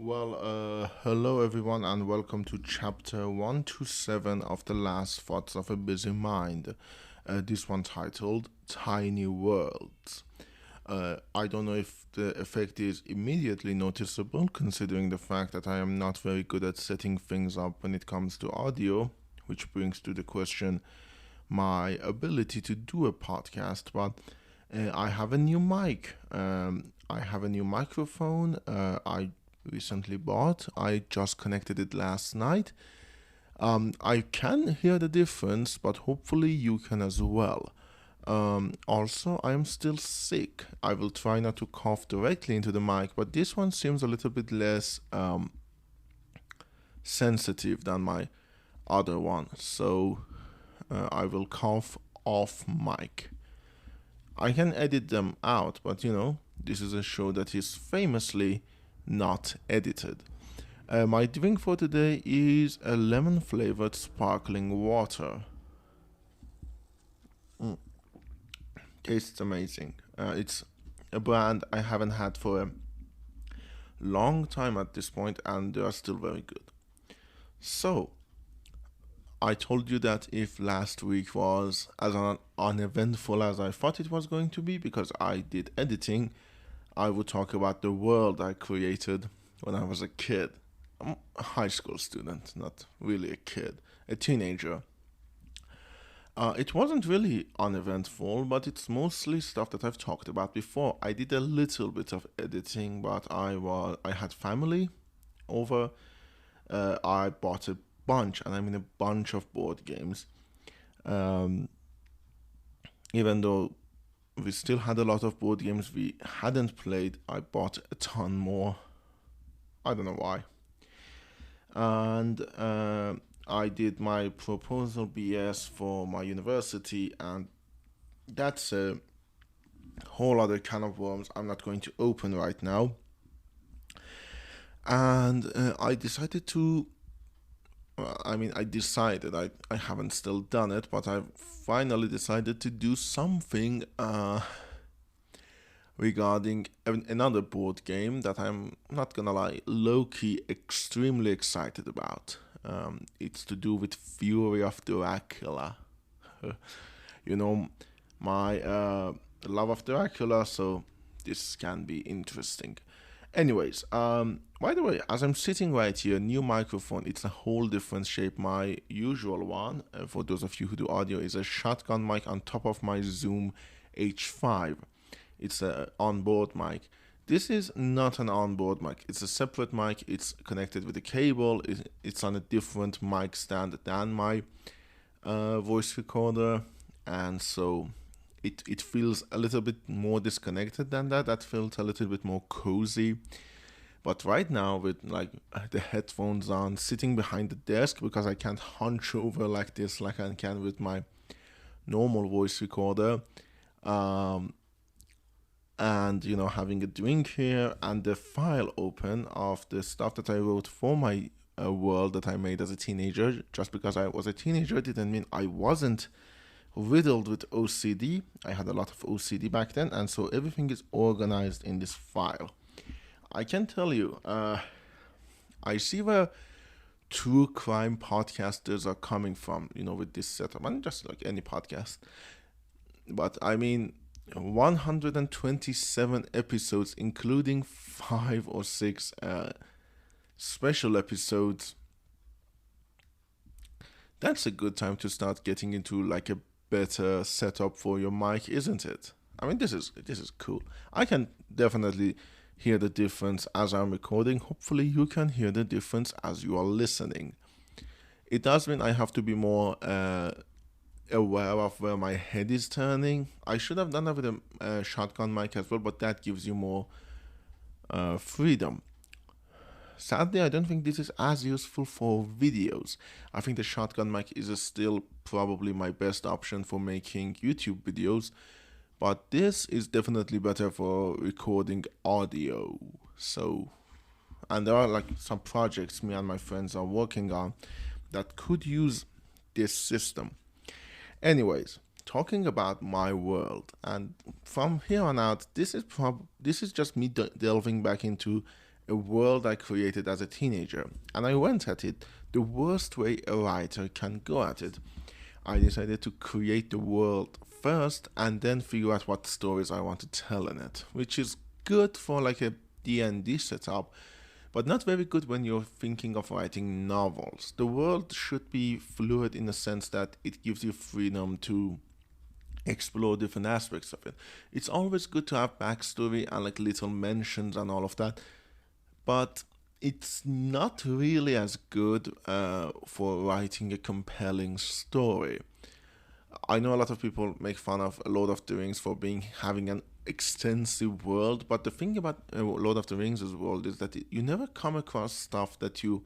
Hello everyone, and welcome to chapter 127 of The Last Thoughts of a Busy Mind. This one titled Tiny Worlds. I don't know if the effect is immediately noticeable, considering the fact that I am not very good at setting things up when it comes to audio, which brings to the question my ability to do a podcast. But I have a new mic. I have a new microphone. I recently bought. I just connected it last night. I can hear the difference, but hopefully you can as well. Also, I am still sick. I will try not to cough directly into the mic, but this one seems a little bit less sensitive than my other one. So I will cough off mic. I can edit them out, but this is a show that is famously not edited. My drink for today is a lemon flavored sparkling water. Mm, Tastes amazing. It's a brand I haven't had for a long time at this point, and they are still very good. So, I told you that if last week was as uneventful as I thought it was going to be because I did editing, I would talk about the world I created when I was a kid. I'm a high school student, not really a kid, a teenager. It wasn't really uneventful, but it's mostly stuff that I've talked about before. I did a little bit of editing, but I had family over. I bought a bunch, and I mean a bunch of board games. Um, Even though we still had a lot of board games we hadn't played, I bought a ton more. I don't know why. And I did my proposal BS for my university, and that's a whole other can of worms I'm not going to open right now. And I decided to. I decided, I haven't still done it, but I finally decided to do something regarding another board game that I'm not gonna lie, low key extremely excited about. It's to do with Fury of Dracula. you know, my love of Dracula, so this can be interesting. Anyways, by the way, as I'm sitting right here, new microphone, it's a whole different shape. My usual one, for those of you who do audio, is a shotgun mic on top of my Zoom H5. It's a onboard mic. This is not an onboard mic. It's a separate mic. It's connected with a cable. It's on a different mic stand than my voice recorder, and so it feels a little bit more disconnected than that. That felt a little bit more cozy. But right now, with like the headphones on, sitting behind the desk because I can't hunch over like this like I can with my normal voice recorder, um, and having a drink here and the file open of the stuff that I wrote for my world that I made as a teenager. Just because I was a teenager didn't mean I wasn't riddled with OCD. I had a lot of OCD back then, and so everything is organized in this file. I can tell you, I see where true crime podcasters are coming from, with this setup, and just like any podcast. But I mean, 127 episodes, including 5 or 6 special episodes. That's a good time to start getting into like a better setup for your mic, isn't it? I mean, this is cool. I can definitely hear the difference as I'm recording. Hopefully, you can hear the difference as you are listening. It does mean I have to be more aware of where my head is turning. I should have done that with a shotgun mic as well, but that gives you more freedom. Sadly, I don't think this is as useful for videos. I think the shotgun mic is still probably my best option for making YouTube videos, but this is definitely better for recording audio. So, and there are like some projects me and my friends are working on that could use this system. Anyways, talking about my world, and from here on out, this is just me delving back into a world I created as a teenager, and I went at it the worst way a writer can go at it. I decided to create the world first and then figure out what stories I want to tell in it, which is good for like a D&D setup, but not very good when you're thinking of writing novels. The world should be fluid in the sense that it gives you freedom to explore different aspects of it. It's always good to have backstory and like little mentions and all of that, but it's not really as good for writing a compelling story. I know a lot of people make fun of Lord of the Rings for being having an extensive world, but the thing about Lord of the Rings' world is that you never come across stuff that you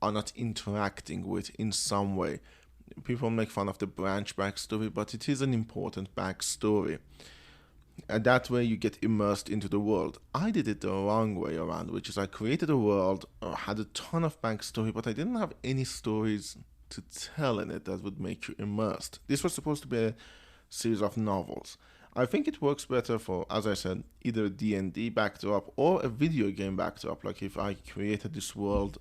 are not interacting with in some way. People make fun of the branch backstory, but it is an important backstory. And that way you get immersed into the world. I did it the wrong way around, which is I created a world, had a ton of backstory, but I didn't have any stories to tell in it that would make you immersed. This was supposed to be a series of novels. I think it works better for, as I said, either a D&D backdrop or a video game backdrop, like if I created this world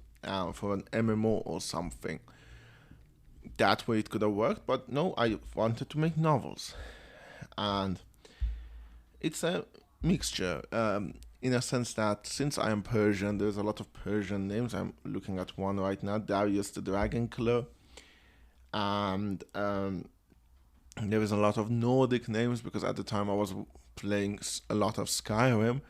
for an MMO or something. That way it could have worked, but no, I wanted to make novels. And it's a mixture, in a sense that since I am Persian, there's a lot of Persian names. I'm looking at one right now, Darius the Dragon Killer. And there is a lot of Nordic names because at the time I was playing a lot of Skyrim.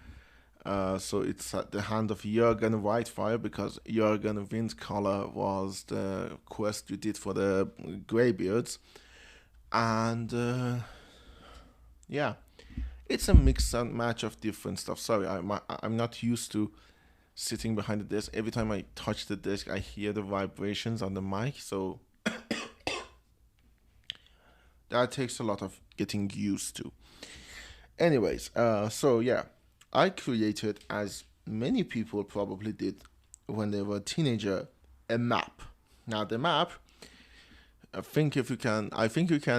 So it's at the hand of Jürgen Whitefire because Jürgen Windcaller was the quest you did for the Greybeards. And yeah, it's a mix and match of different stuff. Sorry, I'm not used to sitting behind the desk. Every time I touch the desk, I hear the vibrations on the mic. So that takes a lot of getting used to. Anyways, so yeah, I created, as many people probably did when they were a teenager, a map. Now the map, I think you can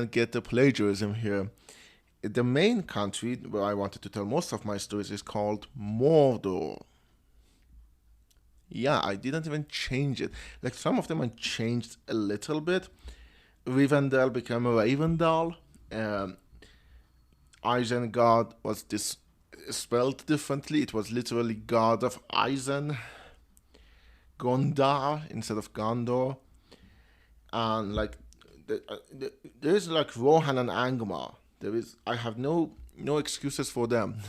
get the plagiarism here. The main country where I wanted to tell most of my stories is called Mordor. Yeah, I didn't even change it. Like some of them I changed a little bit. Rivendell became Ravendal. Um, Isengard was spelled differently. It was literally God of Eisen. Gondar instead of Gondor. And like, there is like Rohan and Angmar. I have no excuses for them.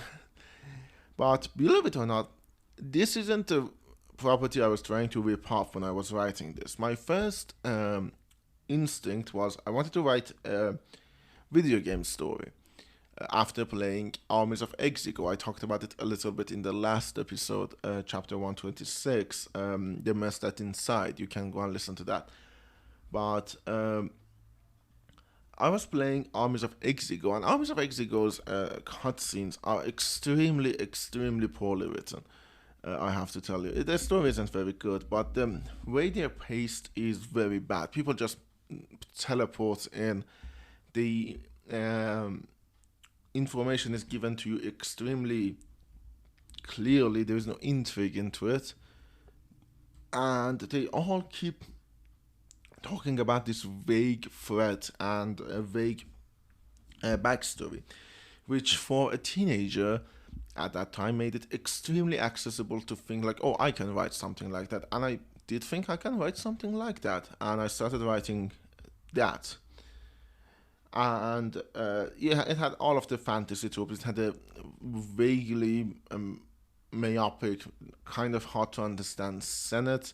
But believe it or not, this isn't the property I was trying to rip off when I was writing this. My first instinct was I wanted to write a video game story. After playing Armies of Exegol, I talked about it a little bit in the last episode, chapter 126, The Mess That Inside. You can go and listen to that. But I was playing Armies of Exegol, and Armies of Exegol's cutscenes are extremely, extremely poorly written. I have to tell you, the story isn't very good, but the way they're paced is very bad. People just teleport in. The information is given to you extremely clearly. There is no intrigue into it, and they all keep talking about this vague threat and a vague backstory, which for a teenager at that time made it extremely accessible to think like, oh, I can write something like that. And I did think I can write something like that. And I started writing that. And yeah, it had all of the fantasy tropes. It had a vaguely myopic, kind of hard to understand Senate.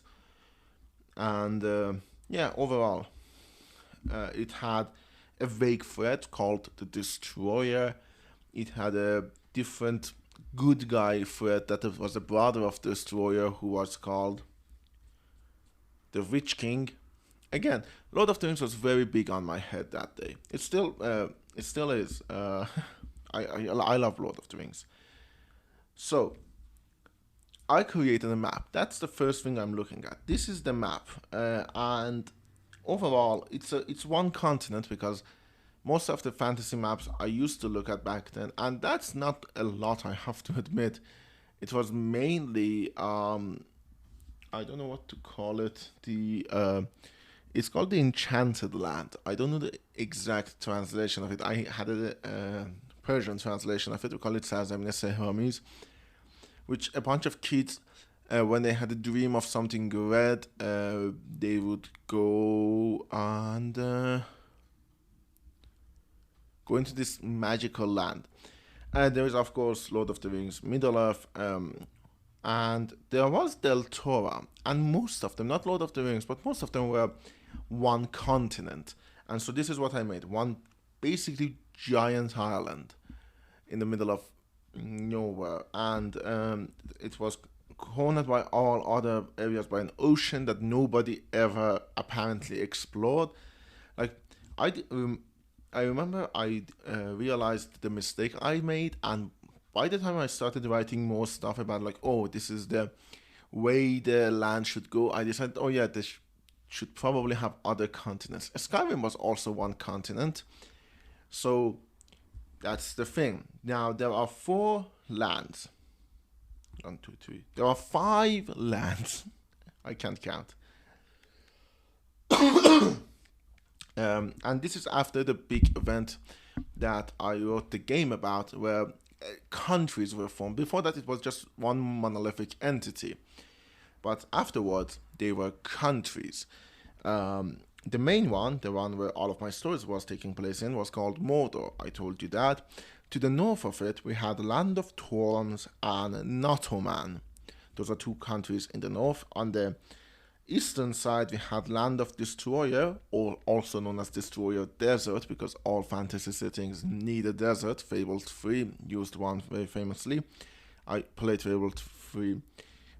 And yeah, overall, it had a vague threat called the Destroyer. It had a different good guy threat that was a brother of the Destroyer who was called the Witch King. Again, Lord of the Rings was very big on my head that day. It still is. I love Lord of the Rings. So I created a map. That's the first thing I'm looking at. This is the map, and overall, it's one continent because most of the fantasy maps I used to look at back then, and that's not a lot, I have to admit. It was mainly I don't know what to call it. The It's called the Enchanted Land. I don't know the exact translation of it. I had a Persian translation of it. We call it Sazemine Hermes, which a bunch of kids, when they had a dream of something red, they would go and go into this magical land. There is, of course, Lord of the Rings, Middle Earth, and there was Del Torah, and most of them, not Lord of the Rings, but most of them were one continent. And so this is what I made: one basically giant island in the middle of nowhere, and it was cornered by all other areas by an ocean that nobody ever apparently explored. Like I, I remember I realized the mistake I made, and by the time I started writing more stuff about like, oh, this is the way the land should go, I decided, oh yeah, this should probably have other continents. Skyrim was also one continent, so that's the thing. Now there are four lands. One, two, three. There are five lands. I can't count. And this is after the big event that I wrote the game about, where countries were formed. Before that, it was just one monolithic entity. But afterwards, they were countries. The main one, the one where all of my stories was taking place in, was called Mordor. I told you that. To the north of it, we had Land of Thorns and Notoman. Those are two countries in the north. On the eastern side, we had Land of Destroyer, or also known as Destroyer Desert, because all fantasy settings need a desert. Fable 3 used one very famously. I played Fable 3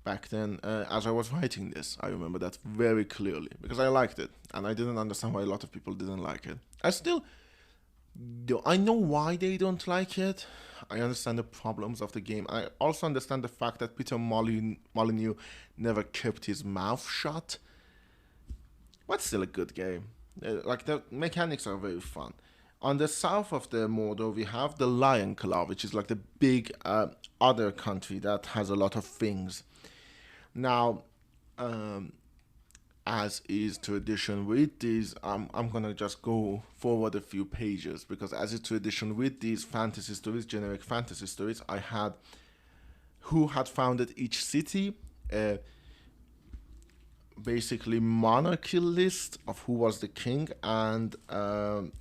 back then as I was writing this. I remember that very clearly because I liked it, and I didn't understand why a lot of people didn't like it. I know why they don't like it. I understand the problems of the game. I also understand the fact that Peter Molyneux never kept his mouth shut. But still a good game. Like the mechanics are very fun. On the south of the Mordor, we have the Lion Claw, which is like the big other country that has a lot of things. Now, as is tradition with these, I'm gonna just go forward a few pages because, as is tradition with these fantasy stories, generic fantasy stories, I had who had founded each city, basically monarchy list of who was the king, and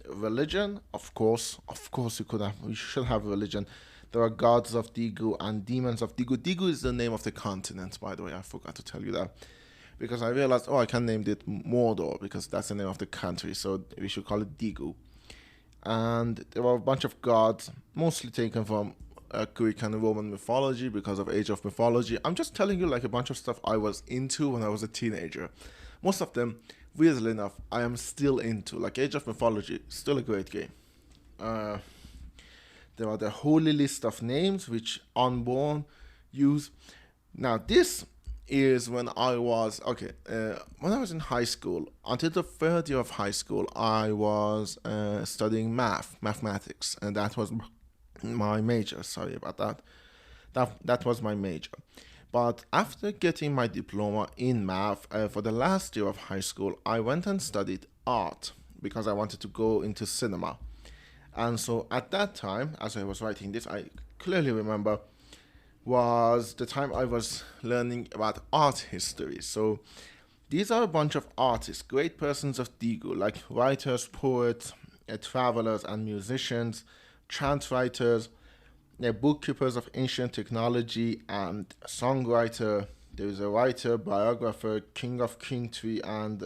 religion. Of course, you should have religion. There are gods of Digu and demons of Digu. Digu is the name of the continent, by the way. I forgot to tell you that. Because I realized, I can name it Mordor because that's the name of the country, so we should call it Digu. And there were a bunch of gods, mostly taken from Greek and Roman mythology because of Age of Mythology. I'm just telling you like a bunch of stuff I was into when I was a teenager. Most of them, weirdly enough, I am still into. Like Age of Mythology, still a great game. There are the holy list of names which unborn use. Now this is when I was when I was in high school. Until the third year of high school, I was studying mathematics, and that was my major. Sorry about that. That was my major. But after getting my diploma in math for the last year of high school, I went and studied art because I wanted to go into cinema. And so at that time, as I was writing this, I clearly remember was the time I was learning about art history. So these are a bunch of artists, great persons of Digu, like writers, poets, travelers, and musicians, chant writers, bookkeepers of ancient technology, and songwriter. There is a writer, biographer, king of king tree, and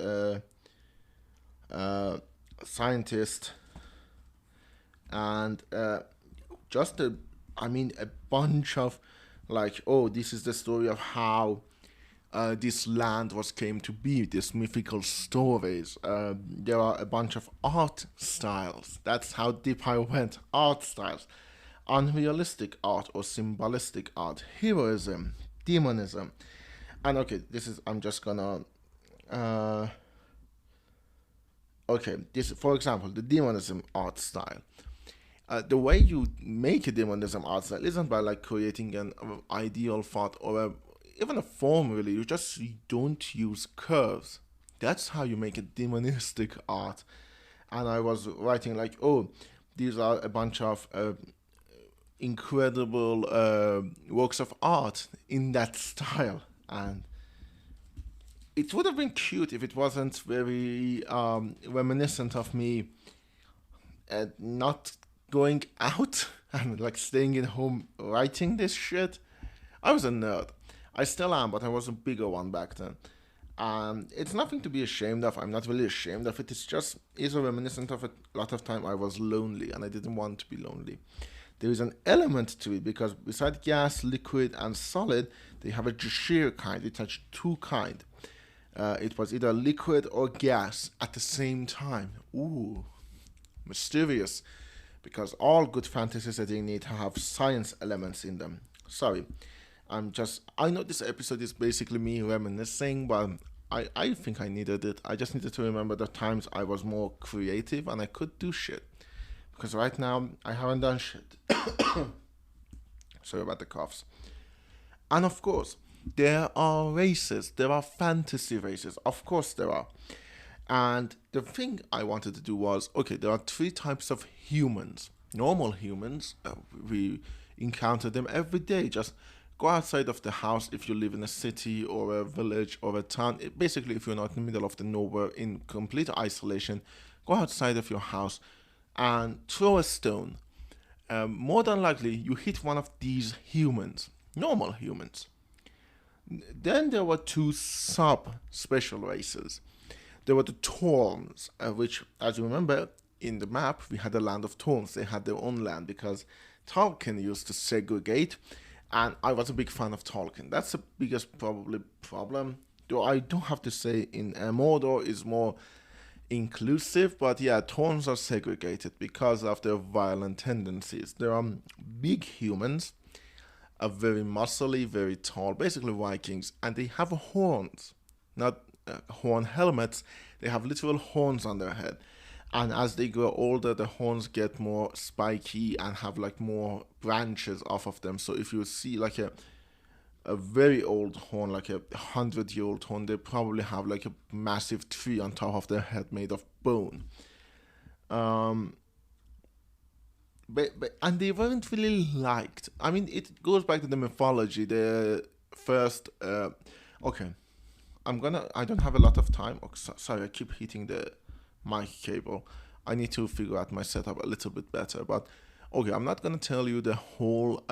scientist, and a bunch of this is the story of how this land came to be, these mythical stories. There are a bunch of art styles. That's how deep I went. Art styles. Unrealistic art or symbolistic art. Heroism. Demonism. And I'm just gonna... this, for example, the demonism art style. The way you make a demonism art style isn't by like creating an ideal thought or even a form really. You don't use curves. That's how you make a demonistic art. And I was writing like, oh, these are a bunch of incredible works of art in that style, and it would have been cute if it wasn't very reminiscent of me not going out and like staying in home writing this shit. I was a nerd. I still am, but I was a bigger one back then. It's nothing to be ashamed of. I'm not really ashamed of it. It's a reminiscent of a lot of time I was lonely and I didn't want to be lonely. There is an element to it because beside gas, liquid, and solid, they have a sheer kind. It has two kind. It was either liquid or gas at the same time. Ooh, mysterious. Because all good fantasy settings need to have science elements in them. Sorry, I know this episode is basically me reminiscing, but I think I needed it. I just needed to remember the times I was more creative and I could do shit. Because right now, I haven't done shit. Sorry about the coughs. And of course, there are races. There are fantasy races. Of course, there are. And the thing I wanted to do was, okay, there are three types of humans. Normal humans, we encounter them every day. Just go outside of the house if you live in a city or a village or a town. Basically, if you're not in the middle of the nowhere in complete isolation, go outside of your house and throw a stone. More than likely, you hit one of these humans, normal humans. Then there were two sub-special races. There were the Torms, which, as you remember, in the map, we had the land of Torms. They had their own land because Tolkien used to segregate, and I was a big fan of Tolkien. That's the biggest probably problem. Though I don't have to say in Mordor is more inclusive, but yeah, Torms are segregated because of their violent tendencies. There are big humans, are very muscly, very tall, basically Vikings, and they have horns, not horn helmets. They have literal horns on their head, and as they grow older, the horns get more spiky and have like more branches off of them. So if you see like a very old horn, like 100-year-old horn, they probably have like a massive tree on top of their head made of bone. But and they weren't really liked. I mean, it goes back to the mythology. The first, okay, I don't have a lot of time. Oh, sorry, I keep hitting the mic cable. I need to figure out my setup a little bit better. But okay, I'm not gonna tell you the whole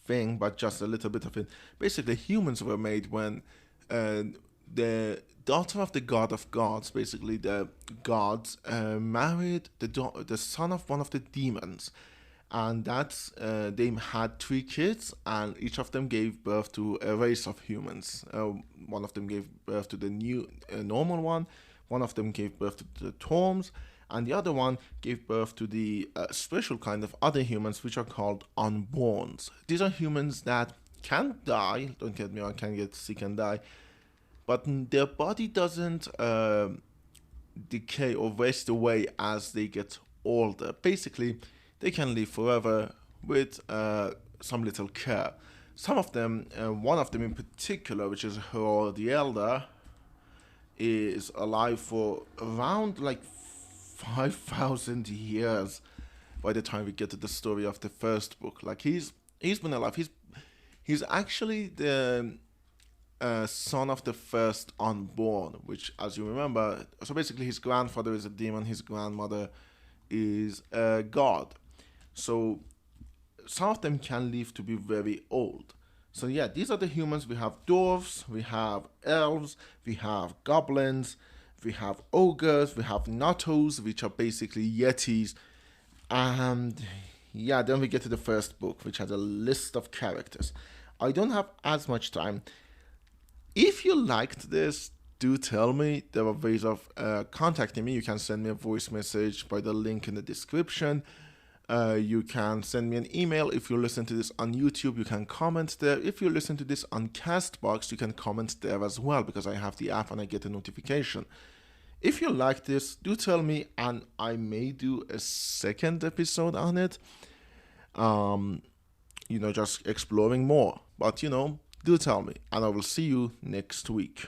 thing, but just a little bit of it. Basically, humans were made when the daughter of the god of gods, basically the gods, married the son of one of the demons, and that's they had three kids, and each of them gave birth to a race of humans. One of them gave birth to the new normal one of them gave birth to the Torms, and the other one gave birth to the special kind of other humans, which are called unborns. These are humans that can die, don't get me wrong, can get sick and die, but their body doesn't decay or waste away as they get older. Basically, they can live forever with some little care. Some of them, one of them in particular, which is Hero the Elder, is alive for around like 5,000 years by the time we get to the story of the first book. Like he's been alive. He's actually the son of the first unborn, which, as you remember, so basically his grandfather is a demon, his grandmother is a god. So some of them can live to be very old. So yeah, these are the humans. We have dwarves, we have elves, we have goblins, we have ogres, we have nattos, which are basically yetis, and yeah, then we get to the first book, which has a list of characters. I don't have as much time. If you liked this, do tell me. There are ways of contacting me. You can send me a voice message by the link in the description. You can send me an email. If you listen to this on YouTube, you can comment there. If you listen to this on Castbox, you can comment there as well, because I have the app and I get a notification. If you like this, do tell me, and I may do a second episode on it. Um, just exploring more. But do tell me, and I will see you next week.